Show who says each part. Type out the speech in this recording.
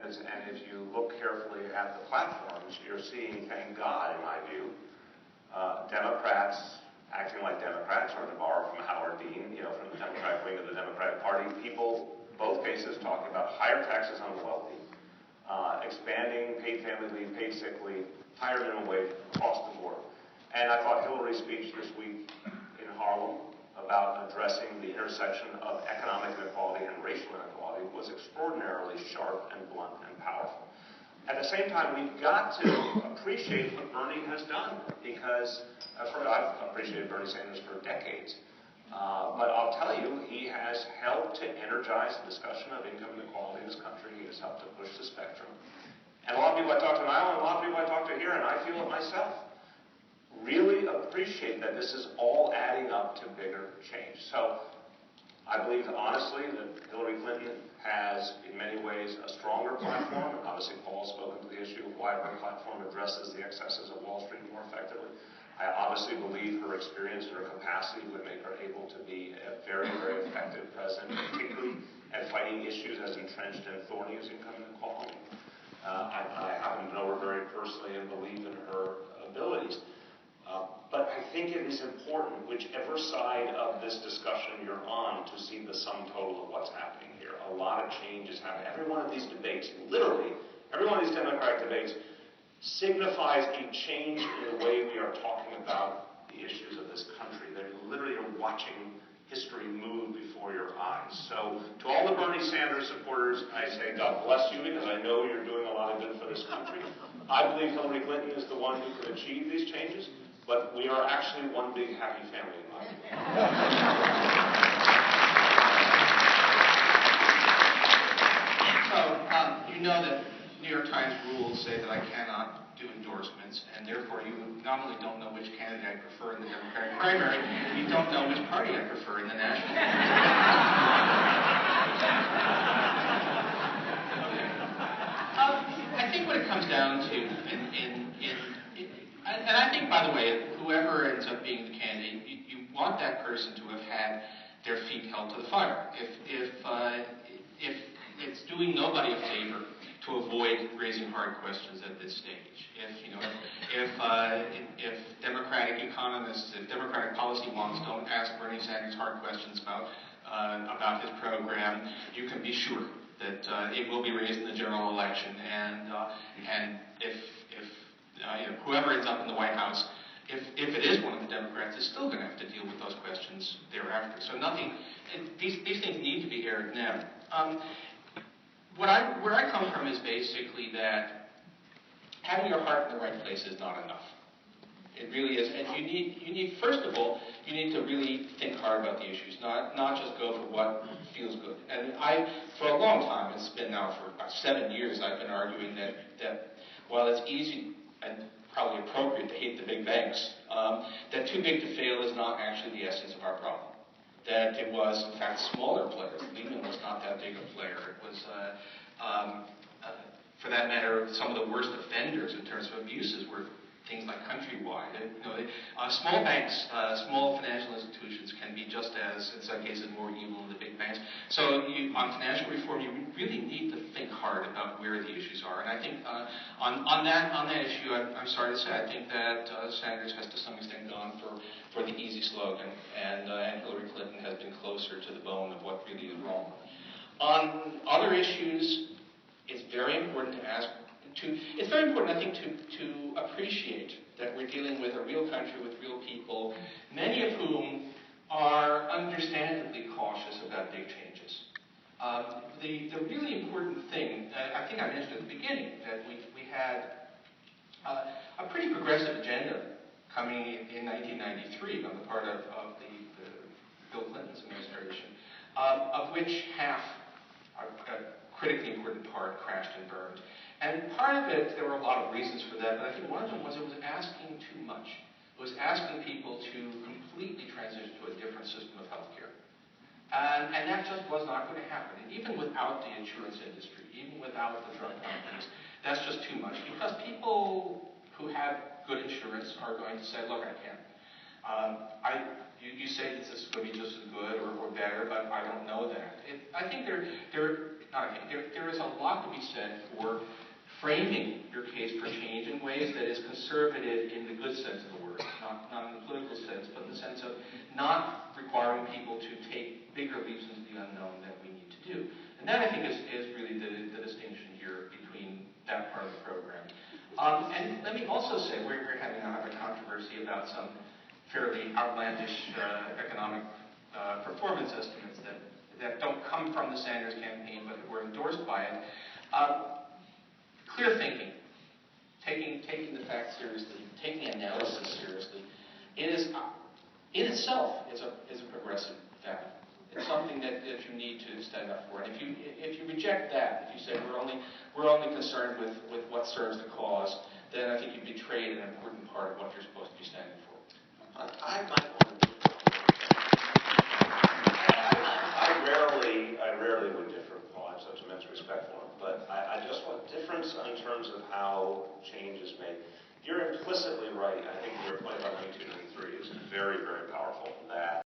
Speaker 1: And if you look carefully at the platforms, you're seeing, thank God, in my view, Democrats acting like Democrats, or to borrow from Howard Dean, from the Democratic wing of the Democratic Party, people, both cases, talking about higher taxes on the wealthy, expanding paid family leave, paid sick leave, higher minimum wage across the board. And I thought Hillary's speech this week in Harlem about addressing the intersection of economic inequality and racial inequality was extraordinarily sharp and blunt and powerful. At the same time, we've got to appreciate what Bernie has done, because I've appreciated Bernie Sanders for decades. But I'll tell you, he has helped to energize the discussion of income inequality in this country. He has helped to push the spectrum. And a lot of people I talk to in Iowa, and a lot of people I talk to here, and I feel it myself, really appreciate that this is all adding up to bigger change. So I believe, honestly, that Hillary Clinton has, in many ways, a stronger platform. Obviously, Paul's spoken to the issue of why her platform addresses the excesses of Wall Street more effectively. I obviously believe her experience and her capacity would make her able to be a very, very effective president, particularly at fighting issues as entrenched and thorny as income inequality. I happen to know her very personally and believe in her abilities. But I think it is important, whichever side of this discussion you're on, to see the sum total of what's happening here. A lot of change is happening. Every one of these debates, literally, every one of these Democratic debates signifies a change in the way we are talking about the issues of this country. They literally are watching history move before your eyes. So to all the Bernie Sanders supporters, I say God bless you, because I know you're doing a lot of good for this country. I believe Hillary Clinton is the one who could achieve these changes. But we are actually one big happy family in my view.
Speaker 2: So, you know that New York Times rules say that I cannot do endorsements, and therefore you not only don't know which candidate I prefer in the Democratic primary, you don't know which party I prefer in the national. I think what it comes down to, and I think, by the way, whoever ends up being the candidate, you want that person to have had their feet held to the fire. If it's doing nobody a favor to avoid raising hard questions at this stage. If Democratic economists, if Democratic policy wonks don't ask Bernie Sanders hard questions about his program, you can be sure that it will be raised in the general election. And if whoever ends up in the White House, if it is one of the Democrats, is still going to have to deal with those questions thereafter. So these things need to be aired now. Where I come from is basically that having your heart in the right place is not enough. It really is, and you need first of all, you need to really think hard about the issues, not just go for what feels good. And for a long time, it's been now for about 7 years, I've been arguing that while it's easy and probably appropriate to hate the big banks, that too big to fail is not actually the essence of our problem. That it was, in fact, smaller players. Lehman was not that big a player. It was, for that matter, some of the worst offenders in terms of abuses were things like Countrywide. Small banks, small financial institutions can be just as, in some cases, more evil than the big banks. So on financial reform, you really need to think hard about where the issues are. And I think on that issue, I'm sorry to say, I think that Sanders has to some extent gone for the easy slogan, and Hillary Clinton has been closer to the bone of what really is wrong. On other issues, it's very important to ask. It's very important, I think, to appreciate that we're dealing with a real country with real people, many of whom are understandably cautious about big changes. The really important thing, I think I mentioned at the beginning, that we had a pretty progressive agenda coming in 1993 on the part of the Bill Clinton's administration, of which half, a critically important part, crashed and burned. And part of it, there were a lot of reasons for that, but I think one of them was it was asking too much. It was asking people to completely transition to a different system of healthcare. And that just was not going to happen. And even without the insurance industry, even without the drug companies, that's just too much. Because people who have good insurance are going to say, look, I can't. You say that this is going to be just as good or better, but I don't know that. I think there is a lot to be said for framing your case for change in ways that is conservative in the good sense of the word, not in the political sense, but in the sense of not requiring people to take bigger leaps into the unknown that we need to do. And that, I think, is really the distinction here between that part of the program. And let me also say, we're having a controversy about some fairly outlandish economic performance estimates that don't come from the Sanders campaign, but that were endorsed by it. Clear thinking, taking the facts seriously, taking analysis seriously, it is in itself is a progressive value. It's something that you need to stand up for. And if you reject that, if you say we're only concerned with what serves the cause, then I think you betrayed an important part of what you're supposed to be standing for.
Speaker 1: I rarely would differ with Paul. I have such immense respect for him. But I just want difference in terms of how change is made. You're implicitly right. I think your point about 1993 is very, very powerful. That